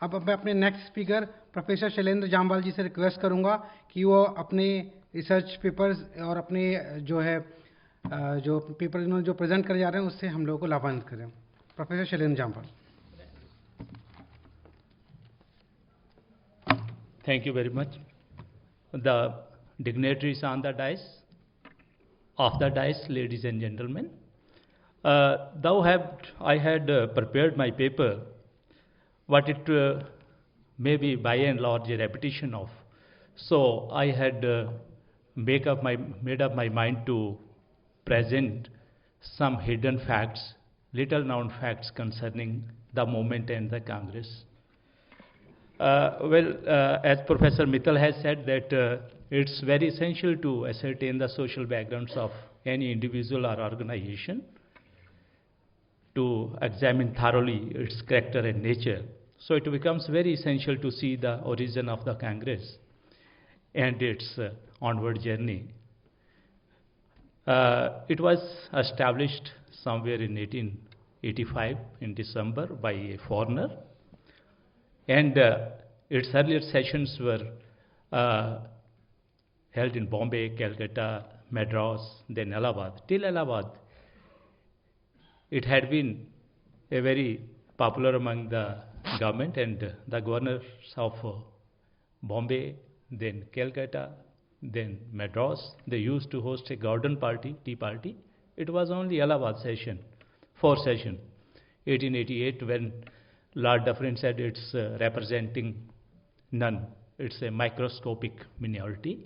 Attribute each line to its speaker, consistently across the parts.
Speaker 1: अब मैं अपने next speaker professor Shailendra Jamwal ji से रिक्वेस्ट करूंगा कि वो अपने रिसर्च पेपर्स और अपने जो पेपर इन्होंने जो प्रेजेंट कर जा रहे हैं उससे हम लोगों को लाभान्वित करें। Professor Shailendra Jamwal.
Speaker 2: Thank you very much. The dignitaries on the dais, off the dais, ladies and gentlemen. I had prepared my paper, what it may be by and large a repetition of. So I had made up my mind to present some hidden facts, little known facts concerning the movement and the Congress. As Professor Mittal has said that it's very essential to ascertain the social backgrounds of any individual or organization, to examine thoroughly its character and nature. So it becomes very essential to see the origin of the Congress and its onward journey. It was established somewhere in 1885 in December by a foreigner, and its earlier sessions were held in Bombay, Calcutta, Madras, then Allahabad. Till Allahabad, it had been a very popular among the government, and the governors of Bombay, then Calcutta, then Madras, they used to host a garden party, tea party. It was only Allahabad session, fourth session, 1888, when Lord Dufferin said it's representing none. It's a microscopic minority.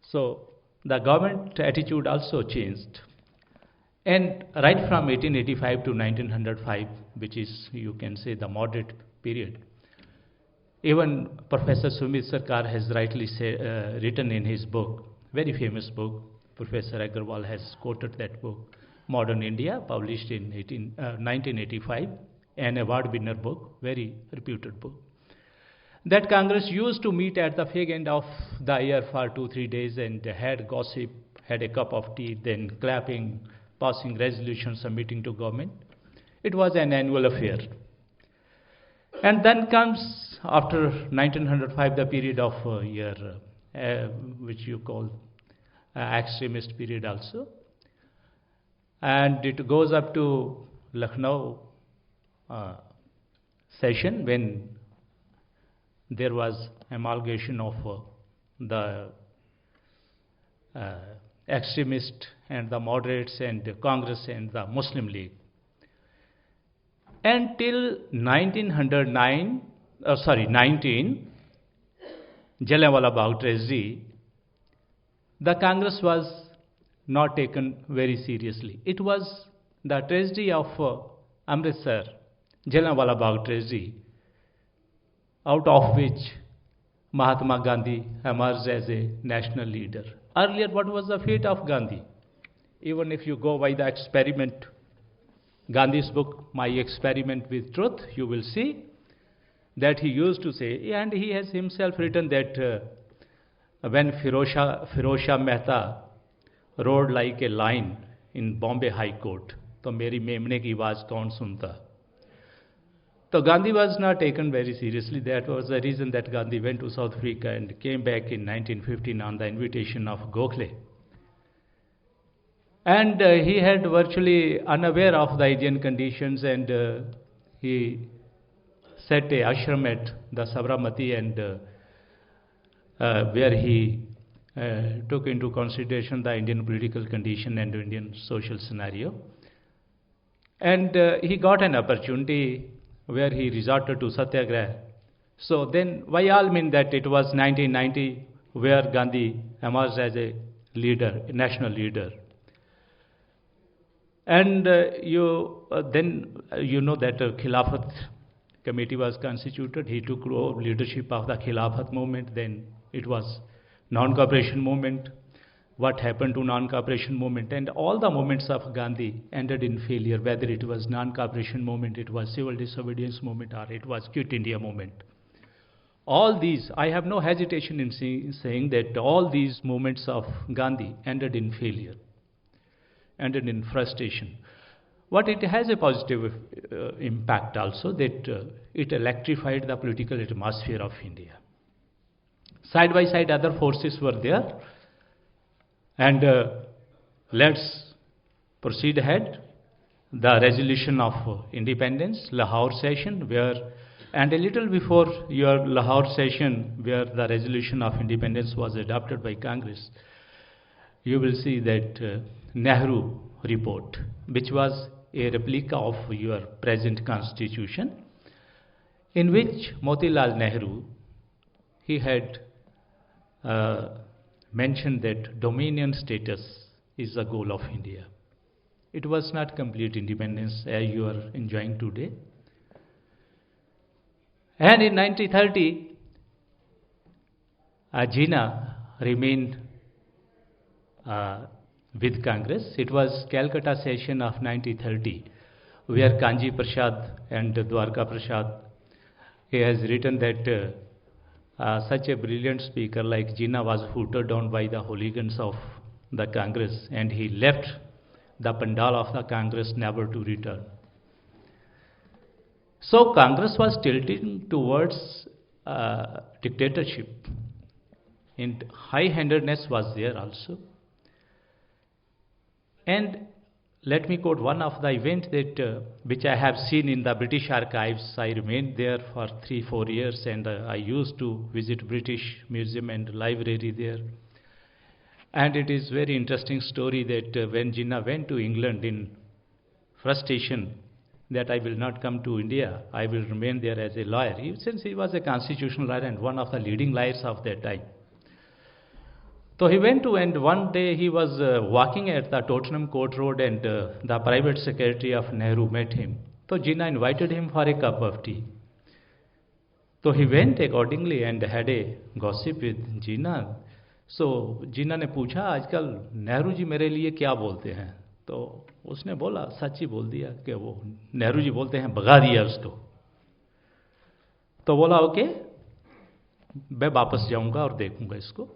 Speaker 2: So the government attitude also changed. And right from 1885 to 1905, which is, you can say, the moderate period, even Professor Sumit Sarkar has rightly written in his book, very famous book, Professor Agarwal has quoted that book, Modern India, published in 1985, an award winner book, very reputed book. That Congress used to meet at the fag end of the year for 2-3 days and had gossip, had a cup of tea, then clapping, passing resolutions, submitting to government. It was an annual affair. And then comes, after 1905, the period of year, which you call extremist period also. And it goes up to Lucknow session, when there was amalgamation of the extremists and the moderates and the Congress and the Muslim League. Until 19, Jallianwala Bagh tragedy, the Congress was not taken very seriously. It was the tragedy of Amritsar, Jallianwala Bagh tragedy, out of which Mahatma Gandhi emerged as a national leader. Earlier, what was the fate of Gandhi? Even if you go by the experiment, Gandhi's book, My Experiment with Truth, you will see that he used to say, and he has himself written that when Firozshah Mehta rode like a lion in Bombay High Court, to meri memne ki awaaz kaun sunta? So Gandhi was not taken very seriously. That was the reason that Gandhi went to South Africa and came back in 1915 on the invitation of Gokhale. And he had virtually unaware of the Indian conditions, and he set a ashram at the Sabarmati, and where he took into consideration the Indian political condition and Indian social scenario. And he got an opportunity where he resorted to Satyagraha. So then, why all mean that it was 1990 where Gandhi emerged as a leader, a national leader. And then you know that a Khilafat committee was constituted. He took leadership of the Khilafat movement. Then it was non-cooperation movement. What happened to non-cooperation movement? And all the movements of Gandhi ended in failure, whether it was non-cooperation movement, it was civil disobedience movement, or it was Quit India movement. All these, I have no hesitation in saying that all these movements of Gandhi ended in failure, ended in frustration. But it has a positive impact also, that it electrified the political atmosphere of India. Side by side, other forces were there, and let's proceed ahead. The resolution of independence, Lahore session, and a little before your Lahore session, where the resolution of independence was adopted by Congress, you will see that Nehru report, which was a replica of your present constitution, in which Motilal Nehru, he had mentioned that dominion status is the goal of India. It was not complete independence as you are enjoying today. And in 1930, Jinnah remained with Congress. It was Calcutta session of 1930, where Kanji Prasad and Dwarka Prasad, he has written that such a brilliant speaker like Jinnah was hooted down by the hooligans of the Congress, and he left the pandal of the Congress never to return. So Congress was tilting towards dictatorship, and high-handedness was there also. And let me quote one of the events that which I have seen in the British archives. I remained there for 3-4 years, and I used to visit British Museum and library there. And it is very interesting story that when Jinnah went to England in frustration that I will not come to India, I will remain there as a lawyer. Since he was a constitutional lawyer and one of the leading lawyers of that time. So he went to, and one day he was walking at the Tottenham Court Road, and the private secretary of Nehru met him. So Jinnah invited him for a cup of tea. So he went accordingly and had a gossip with Jinnah. So Jinnah ने पूछा आजकल नेहरू जी मेरे लिए क्या बोलते हैं, तो उसने बोला, सच ही बोल दिया कि वो नेहरू जी बोलते हैं भगा दिया उसको. तो बोला ओके, मैं वापस जाऊंगा और देखूंगा इसको.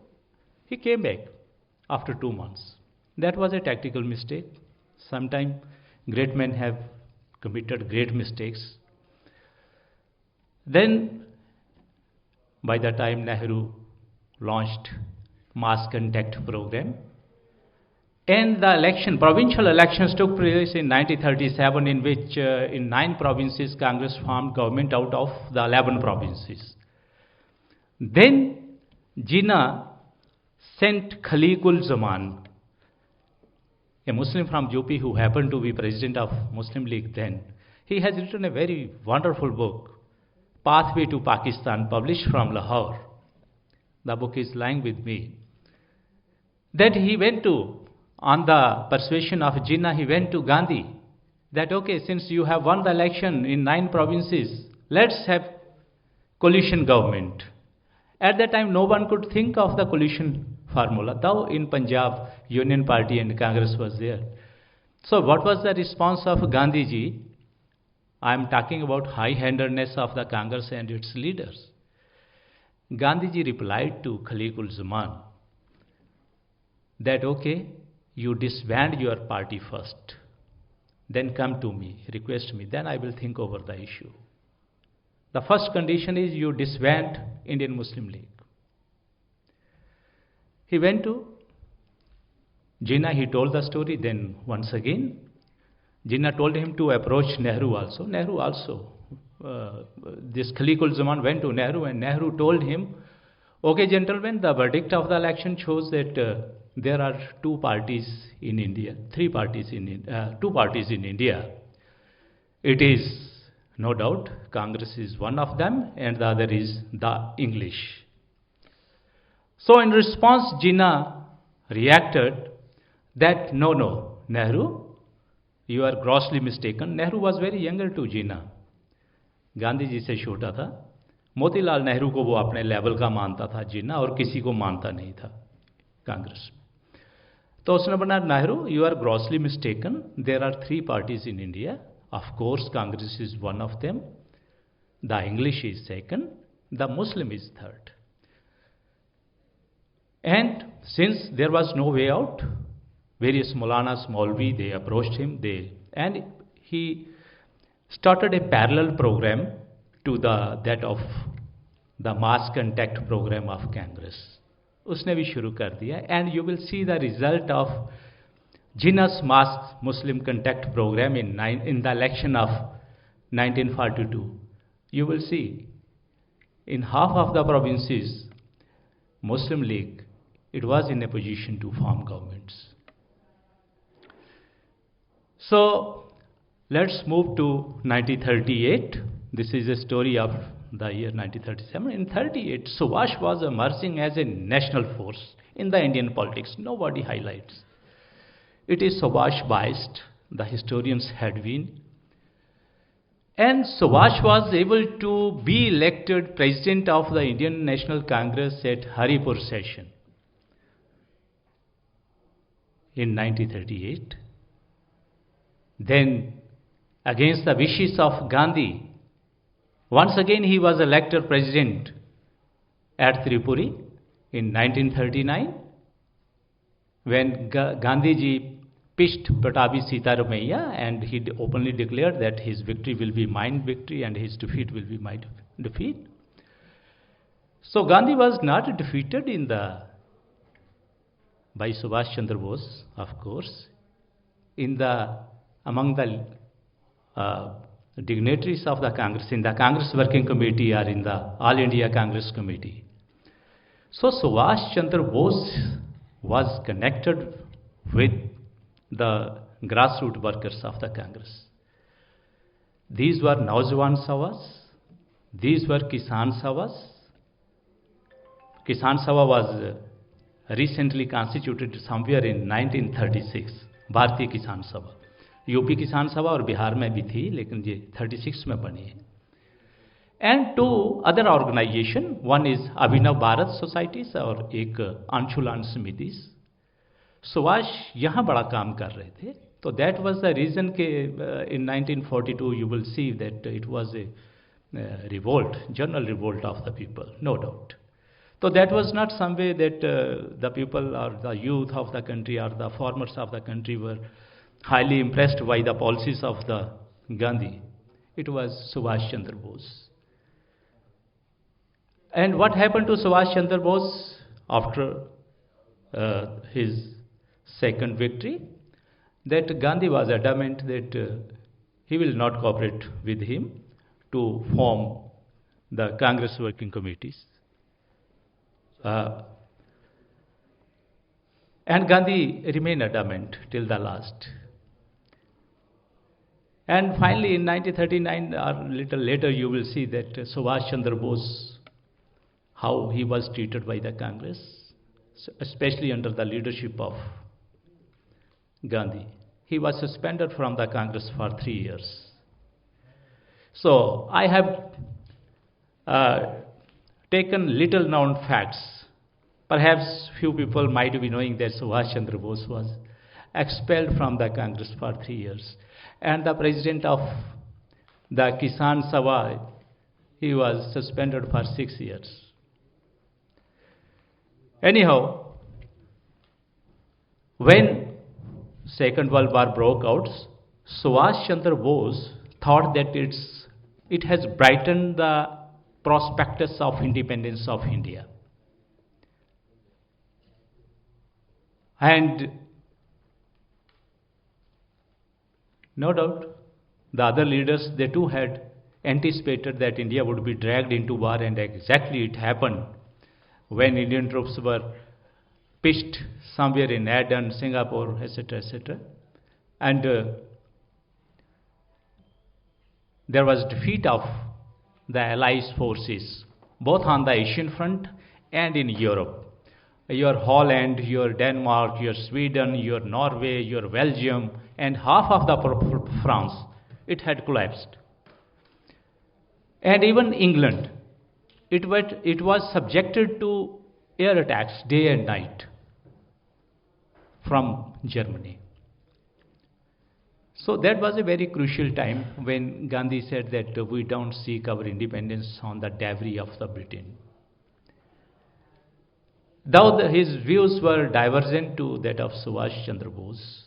Speaker 2: He came back after 2 months. That was a tactical mistake. Sometimes great men have committed great mistakes. Then by the time Nehru launched mass contact program, and the election, provincial elections took place in 1937, in which in 9 provinces Congress formed government out of the 11 provinces. Then Jinnah sent Khaliqul Zaman, a Muslim from UP who happened to be president of Muslim League then. He has written a very wonderful book, Pathway to Pakistan, published from Lahore. The book is lying with me. That he went to, on the persuasion of Jinnah, he went to Gandhi, that okay, since you have won the election in 9 provinces, let's have coalition government. At that time, no one could think of the coalition formula, though in Punjab, Union Party and Congress was there. So what was the response of Gandhiji? I am talking about high-handedness of the Congress and its leaders. Gandhiji replied to Khaliqul Zaman that okay, you disband your party first, then come to me, request me, then I will think over the issue. The first condition is you disband Indian Muslim League. He went to Jinnah, he told the story. Then once again, Jinnah told him to approach Nehru also. Nehru also, this Khaliqul Zaman went to Nehru, and Nehru told him, okay gentlemen, the verdict of the election shows that there are 2 parties in India, 2 parties in India. It is no doubt Congress is one of them, and the other is the English. So in response, Jinnah reacted that no, Nehru, you are grossly mistaken. Nehru was very younger to Jinnah. Gandhi ji से छोटा था. मोतीलाल नेहरू को वो अपने level का मानता था जिन्ना, और किसी को मानता नहीं था कांग्रेस. तो उसने बना, Nehru, you are grossly mistaken. There are 3 parties in India. Of course, Congress is one of them. The English is second. The Muslim is third. And since there was no way out, various Maulanas, Maulvi, they approached him. And he started a parallel program to that of the mass contact program of Congress. उसने भी शुरू कर दिया, and you will see the result of Jinnah's mass Muslim contact program in the election of 1942. You will see in half of the provinces, Muslim League, it was in a position to form governments. So let's move to 1938. This is a story of the year 1937. In 1938, Subhash was emerging as a national force in the Indian politics. Nobody highlights. It is Subhash biased, the historians had been. And Subhash was able to be elected president of the Indian National Congress at Haripur session in 1938. Then, against the wishes of Gandhi, once again he was elected president at Tripuri in 1939, when Gandhiji pitched Patabi Sitaramaiya, and he openly declared that his victory will be my victory and his defeat will be my defeat. So Gandhi was not defeated by Subhash Chandra Bose, of course, among the dignitaries of the Congress, in the Congress Working Committee or in the All India Congress Committee. So Subhash Chandra Bose was connected with the grassroots workers of the Congress. These were Naujawan Sabhas, these were Kisan Sabhas. Kisan Sabha was recently constituted somewhere in 1936, Bharatiya Kisan Sabha. UP किसान सभा और बिहार में भी थी, लेकिन ये 36 में बनी है. And two other organization, one is Abhinav Bharat societies और एक अंशुलान समितिज. सुभाष यहाँ बड़ा काम कर रहे थे. तो दैट वाज द रीजन के in 1942 you will see that it was a revolt, general revolt of the people, no doubt. So that was not some way that the people or the youth of the country or the farmers of the country were highly impressed by the policies of the Gandhi. It was Subhash Chandra Bose. And what happened to Subhash Chandra Bose after his second victory? That Gandhi was adamant that he will not cooperate with him to form the Congress working committees. And Gandhi remained adamant till the last. And finally in 1939 or little later you will see that Subhash Chandra Bose, how he was treated by the Congress, especially under the leadership of Gandhi. He was suspended from the Congress for 3 years. So I have taken little known facts. Perhaps few people might be knowing that Subhash Chandra Bose was expelled from the Congress for 3 years. And the president of the Kisan Sabha, he was suspended for 6 years. Anyhow, when Second World War broke out, Subhash Chandra Bose thought that it has brightened the prospectus of independence of India. And no doubt, the other leaders, they too had anticipated that India would be dragged into war, and exactly it happened when Indian troops were pitched somewhere in Aden, Singapore, etc., etc. And there was defeat of the Allies forces, both on the Asian front and in Europe. Your Holland, your Denmark, your Sweden, your Norway, your Belgium, and half of the France, it had collapsed. And even England, it was subjected to air attacks day and night from Germany. So that was a very crucial time when Gandhi said that we don't seek our independence on the debris of the Britain. Though his views were divergent to that of Subhash Chandra Bose,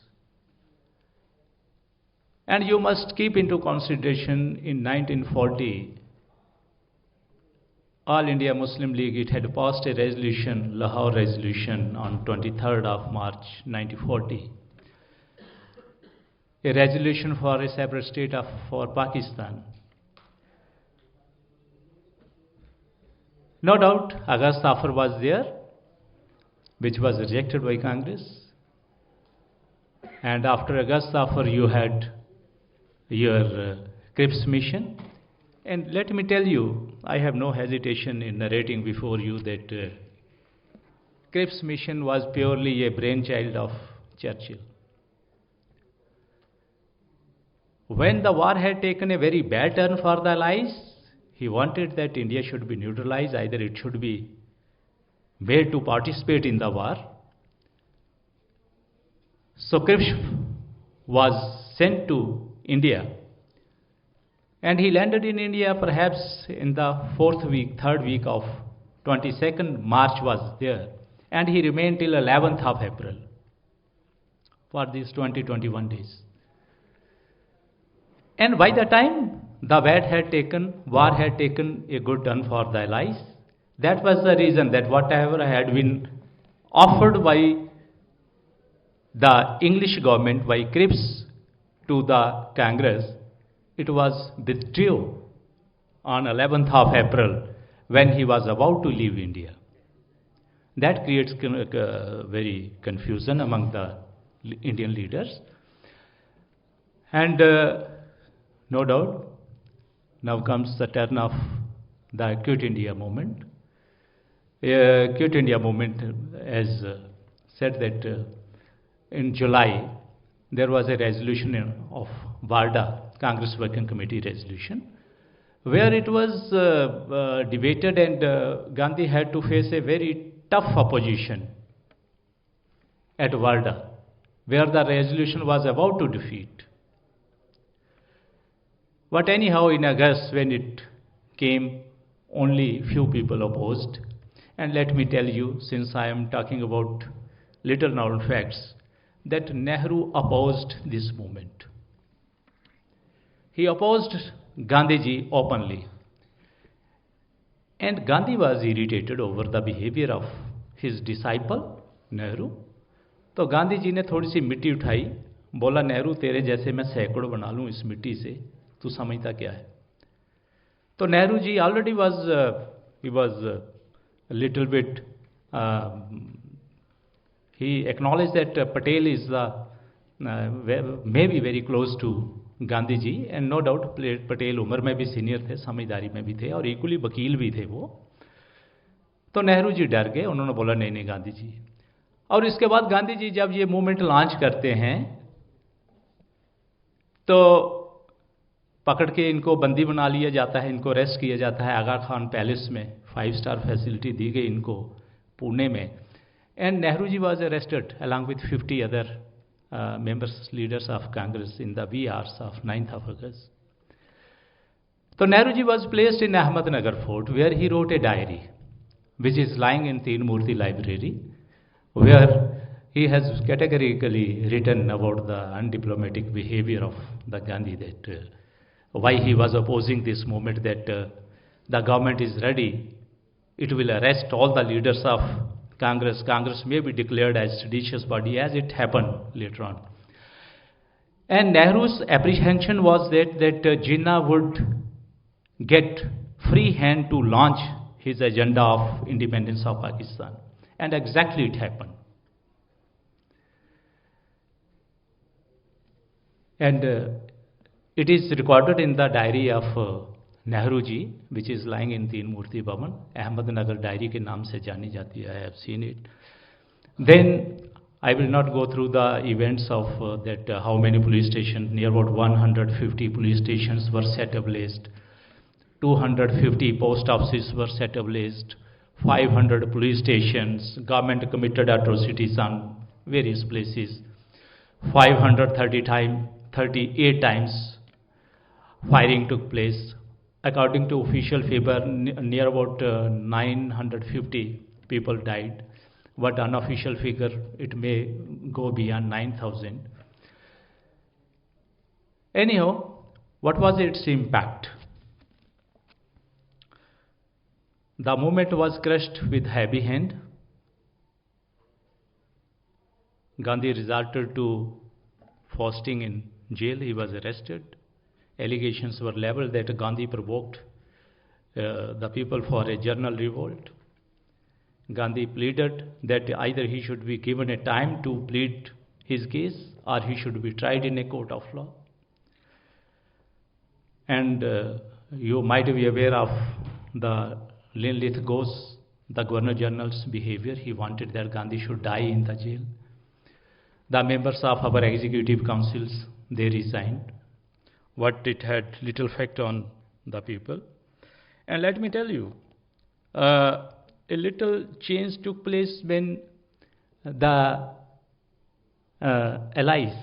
Speaker 2: And you must keep into consideration in 1940, All India Muslim League, it had passed a resolution, Lahore resolution, on 23rd of March 1940. A resolution for a separate state for Pakistan. No doubt, Agha Safar was there, which was rejected by Congress. And after Agha Safar, you had your Cripps mission. And let me tell you, I have no hesitation in narrating before you that Cripps mission was purely a brainchild of Churchill. When the war had taken a very bad turn for the Allies, he wanted that India should be neutralized, either it should be made to participate in the war. So Cripps was sent to India, and he landed in India perhaps in the third week of 22nd March was there, and he remained till 11th of April for these 21 days. And by the time the war had taken a good turn for the Allies, that was the reason that whatever had been offered by the English government, by Cripps to the Congress, it was withdrew on 11th of April when he was about to leave India. That creates very confusion among the Indian leaders. And no doubt, now comes the turn of the Quit India movement. Quit India movement has said that in July there was a resolution of Varda, Congress Working Committee resolution, where it was debated, and Gandhi had to face a very tough opposition at Varda, where the resolution was about to defeat. But anyhow, in August, when it came, only few people opposed. And let me tell you, since I am talking about little known facts, that Nehru opposed this movement. He opposed Gandhiji openly. And Gandhi was irritated over the behavior of his disciple, Nehru. तो गांधी जी ने थोड़ी सी मिट्टी उठाई, बोला नेहरू तेरे जैसे मैं सैकड़ों बना लूं इस मिट्टी से, तू समझता क्या है? तो Nehru ji already he was a little bit, he acknowledged that Patel is maybe very close to Gandhi ji, and no doubt Patel उम्र में भी सीनियर थे, समझदारी में भी थे, और इक्वली वकील भी थे वो. तो नेहरू जी डर गए, उन्होंने बोला नहीं नहीं गांधी जी. और इसके बाद गांधी जी जब ये मूवमेंट लॉन्च करते हैं तो पकड़ के इनको बंदी बना लिया जाता है, इनको अरेस्ट किया जाता है आगा खान पैलेस में, 5 स्टार फैसिलिटी दी गई इनको पुणे में. And Nehru ji was arrested along with 50 other members, leaders of Congress in the wee hours of 9th of August. So Nehruji was placed in Ahmednagar Fort, where he wrote a diary, which is lying in Teen Murti Library, where he has categorically written about the undiplomatic behavior of the Gandhi, that why he was opposing this movement, that the government is ready, it will arrest all the leaders of Congress. Congress may be declared as seditious body, as it happened later on. And Nehru's apprehension was that Jinnah would get free hand to launch his agenda of independence of Pakistan. And exactly it happened. And it is recorded in the diary of Nehru ji, which is lying in Teen Murti Bhavan, Ahmednagar diary ke naam se jani jati hai, I have seen it. Then I will not go through the events of how many police stations, near about 150 police stations were set ablaze, 250 post offices were set ablaze, 500 police stations, government committed atrocities on various places, 538 times firing took place. According to official figure, near about 950 people died, but unofficial figure, it may go beyond 9,000. Anyhow, what was its impact? The movement was crushed with heavy hand. Gandhi resorted to fasting in jail. He was arrested. Allegations were leveled that Gandhi provoked the people for a general revolt. Gandhi pleaded that either he should be given a time to plead his case or he should be tried in a court of law. And you might be aware of the Linlith Ghosh, the Governor General's behavior. He wanted that Gandhi should die in the jail. The members of our executive councils, they resigned. What it had little effect on the people. And let me tell you, a little change took place when the allies,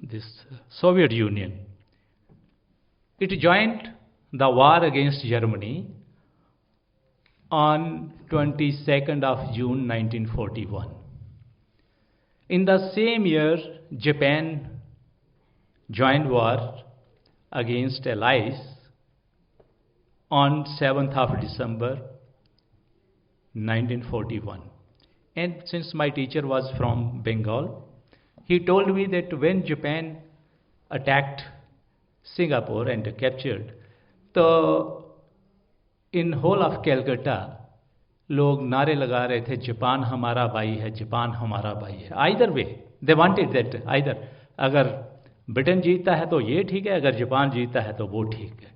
Speaker 2: this Soviet Union, it joined the war against Germany on 22nd of June 1941. In the same year, Japan joined war against allies on 7th of December 1941. And since my teacher was from Bengal, he told me that when Japan attacked Singapore and captured, तो in whole of Calcutta लोग नारे लगा रहे थे Japan हमारा भाई है, Japan हमारा भाई है. Either way, they wanted that either अगर ब्रिटेन जीतता है तो ये ठीक है, अगर जापान जीतता है तो वो ठीक है.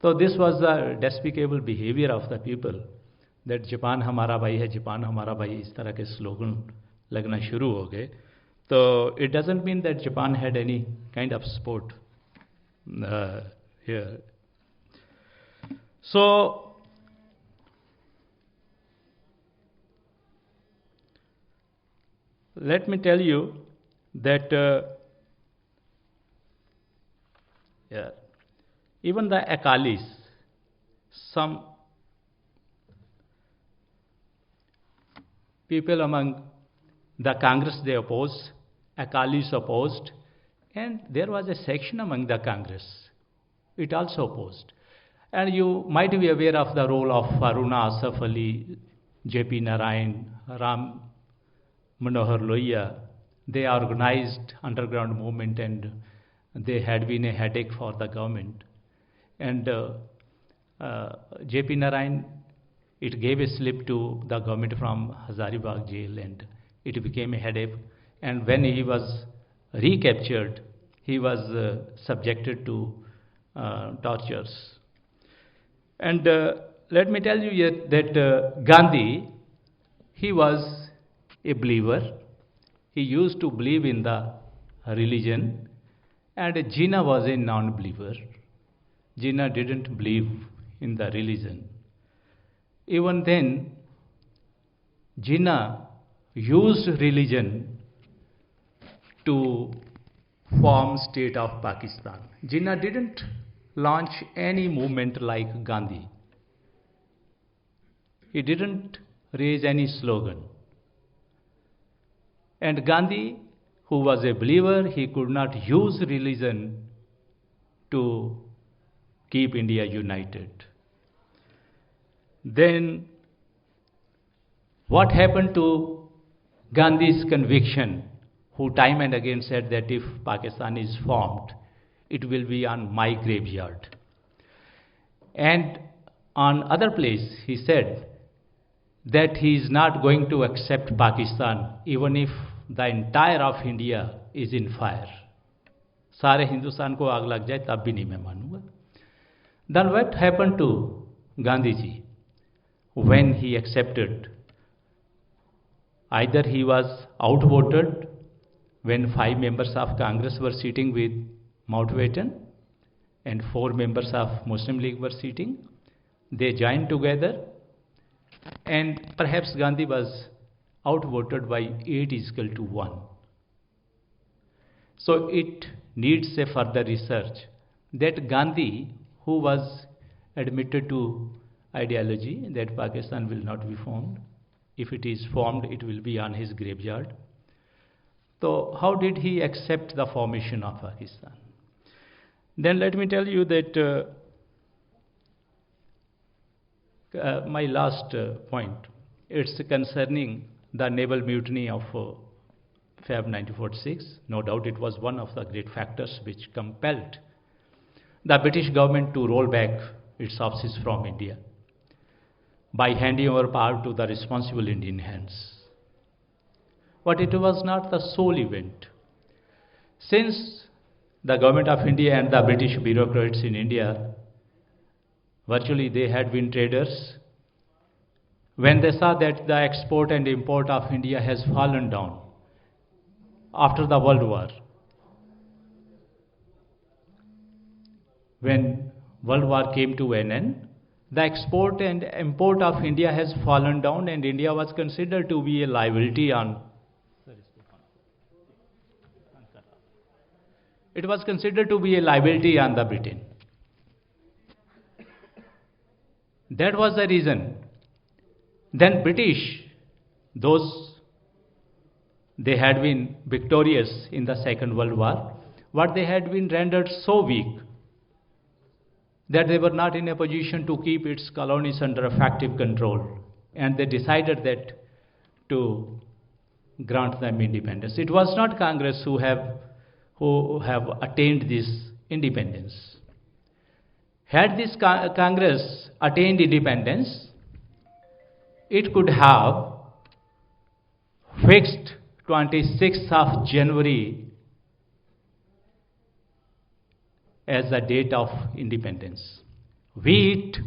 Speaker 2: तो this was the despicable behaviour of the people that Japan हमारा भाई है, जापान हमारा भाई, इस तरह के स्लोगन लगना शुरू हो गए. तो it doesn't mean that Japan had any kind of support here. So let me tell you that even the Akalis, some people among the Congress, they opposed, Akalis opposed, and there was a section among the Congress, it also opposed. And you might be aware of the role of Aruna Asaf Ali, J.P. Narayan, Ram Manohar Lohia. They organized underground movement and they had been a headache for the government. And J.P. Narayan, it gave a slip to the government from Hazaribagh jail and it became a headache. And when he was recaptured, he was subjected to tortures. And let me tell you yet that Gandhi, he was a believer. He used to believe in the religion. And Jinnah was a non-believer. Jinnah didn't believe in the religion. Even then, Jinnah used religion to form state of Pakistan. Jinnah didn't launch any movement like Gandhi. He didn't raise any slogan. And Gandhi, who was a believer, he could not use religion to keep India united. Then, what happened to Gandhi's conviction, who time and again said that if Pakistan is formed, it will be on my graveyard. And on other place, he said that he is not going to accept Pakistan even if the entire of India is in fire. सारे हिंदुस्तान को आग लग जाए तब भी नहीं मैं मानूंगा. Then what happened to Gandhiji when he accepted? Either he was outvoted when 5 members of Congress were sitting with Mountbatten and 4 members of Muslim League were sitting. They joined together and perhaps Gandhi was outvoted by 8:1. So it needs a further research that Gandhi, who was admitted to ideology that Pakistan will not be formed, if it is formed it will be on his graveyard. So how did he accept the formation of Pakistan? Then let me tell you that my last point, it's concerning the naval mutiny of Feb 1946. No doubt it was one of the great factors which compelled the British government to roll back its offices from India by handing over power to the responsible Indian hands. But it was not the sole event. Since the government of India and the British bureaucrats in India, virtually they had been traders, when they saw that the export and import of India has fallen down after the World War, when World War came to an end, the export and import of India has fallen down, and India was considered to be a liability on. It was considered to be a liability on the Britain. That was the reason. Then British, they had been victorious in the Second World War, but they had been rendered so weak that they were not in a position to keep its colonies under effective control, and they decided that to grant them independence. It was not Congress who have attained this independence. Had this Congress attained independence, it could have fixed 26th of January as the date of independence, be it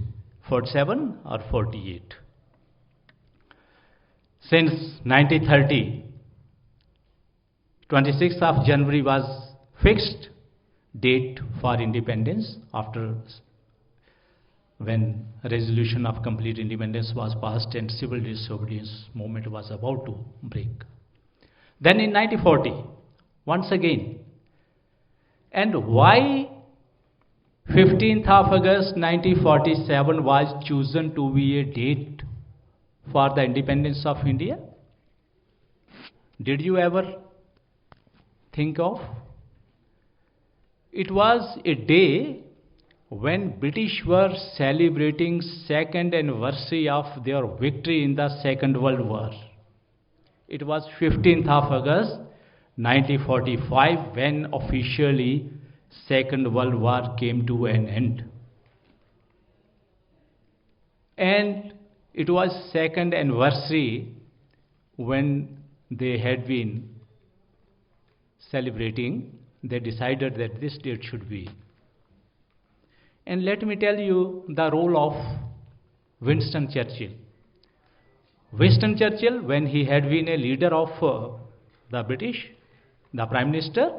Speaker 2: 47 or 48. Since 1930, 26th of January was fixed date for independence after when resolution of complete independence was passed and civil disobedience movement was about to break. Then in 1940, once again, and why 15th of August 1947 was chosen to be a date for the independence of India? Did you ever think of? It was a day when British were celebrating second anniversary of their victory in the Second World War. It was 15th of August 1945 when officially Second World War came to an end. And it was second anniversary when they had been celebrating, they decided that this date should be. And let me tell you the role of Winston Churchill. Winston Churchill, when he had been a leader of the British, the Prime Minister,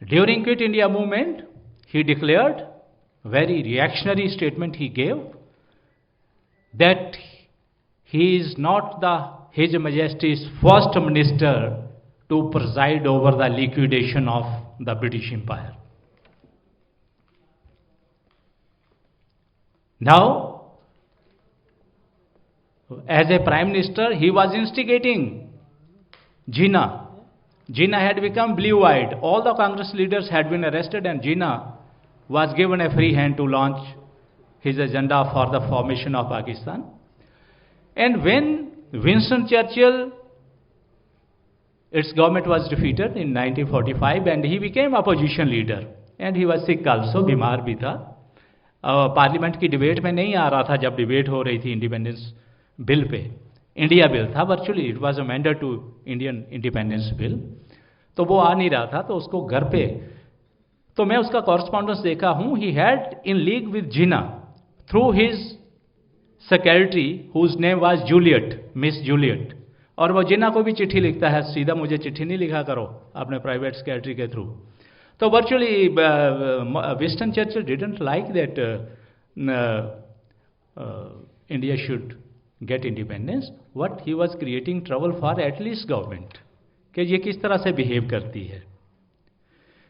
Speaker 2: during Quit India movement, he declared, very reactionary statement he gave, that he is not His Majesty's first minister to preside over the liquidation of the British Empire. Now, as a Prime Minister, he was instigating Jinnah. Jinnah had become blue-eyed. All the Congress leaders had been arrested, and Jinnah was given a free hand to launch his agenda for the formation of Pakistan. And when Winston Churchill, its government was defeated in 1945, and he became opposition leader, and he was sick also, बीमार भी था. Parliament की debate में नहीं आ रहा था जब debate हो रही थी इंडिपेंडेंस बिल पे. इंडिया बिल था, virtually it was amended to Indian independence bill, तो वो आ नहीं रहा था, तो उसको घर पे, तो मैं उसका कॉरेस्पॉन्डेंस देखा हूं. He had in league with Jinnah through his secretary whose name was Juliet, miss Juliet, और वो जिन्ना को भी चिट्ठी लिखता है, सीधा मुझे चिट्ठी नहीं लिखा करो अपने प्राइवेट सेक्रेटरी के through. So virtually, Winston Churchill didn't like that India should get independence. What he was creating trouble for at least government, कि ये किस तरह से behave करती है.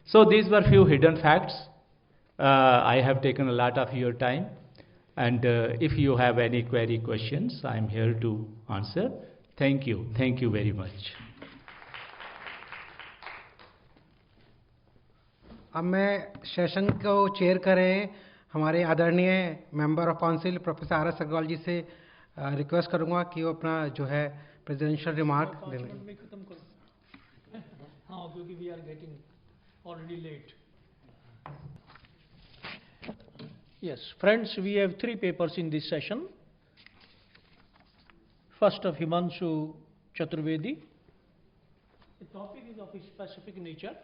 Speaker 2: So these were few hidden facts. I have taken a lot of your time, and if you have any questions, I am here to answer. Thank you very much.
Speaker 1: अब मैं session को chair कर रहे हैं हमारे आदरणीय member of council professor R S Agarwal ji से request करूंगा कि वो अपना जो है प्रेसिडेंशियल रिमार्क दें।
Speaker 3: में खत्म करो। हाँ, क्योंकि we are getting already late. Yes, friends, we have 3 papers in this session. First of Himanshu Chaturvedi. The topic is of a specific nature,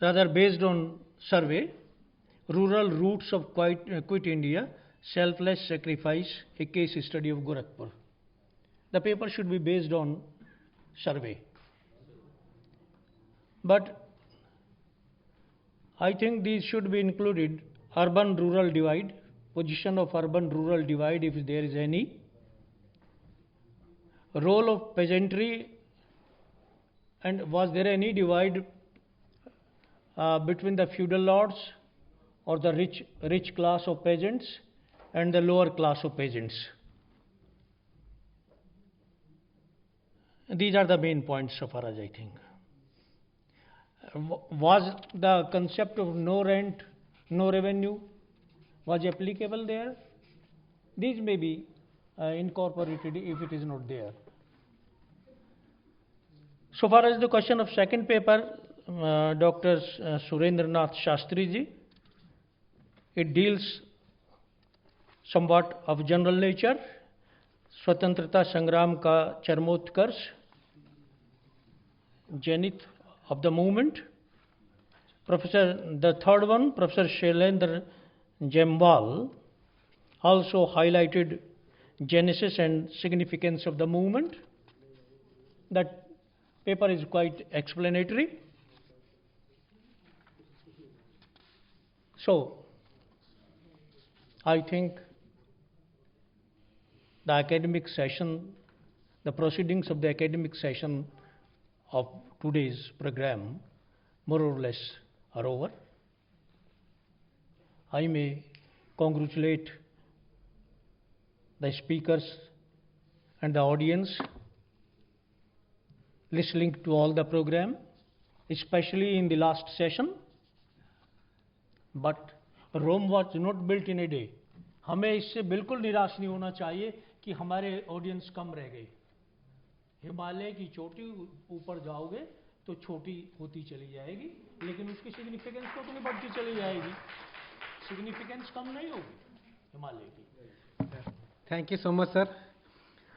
Speaker 3: rather based on survey, rural roots of quit India, selfless sacrifice, a case study of Gorakhpur. The paper should be based on survey. But I think these should be included: urban-rural divide, position of urban-rural divide if there is any, role of peasantry, and was there any divide between the feudal lords or the rich class of peasants and the lower class of peasants. These are the main points so far as I think. Was the concept of no rent, no revenue was applicable there? These may be incorporated if it is not there. So far as the question of second paper, Dr. Surendranath Shastri ji, it deals somewhat of general nature, Swatantrata Sangram ka Charmotkarsh, zenith of the movement. The third one, Professor Shailendra Jambal, also highlighted genesis and significance of the movement. That paper is quite explanatory. So, I think the academic session, the proceedings of the academic session of today's program more or less are over. I may congratulate the speakers and the audience listening to all the program, especially in the last session. But Rome was not built in a day. हमें इससे बिल्कुल निराश नहीं होना चाहिए कि हमारे audience कम रह गई। हिमालय की चोटी ऊपर जाओगे तो छोटी होती चली जाएगी, लेकिन उसकी सिग्निफिकेंस तो अपनी बढ़ती चली जाएगी, सिग्निफिकेंस कम नहीं होगी हिमालय की।
Speaker 1: Thank you so much sir.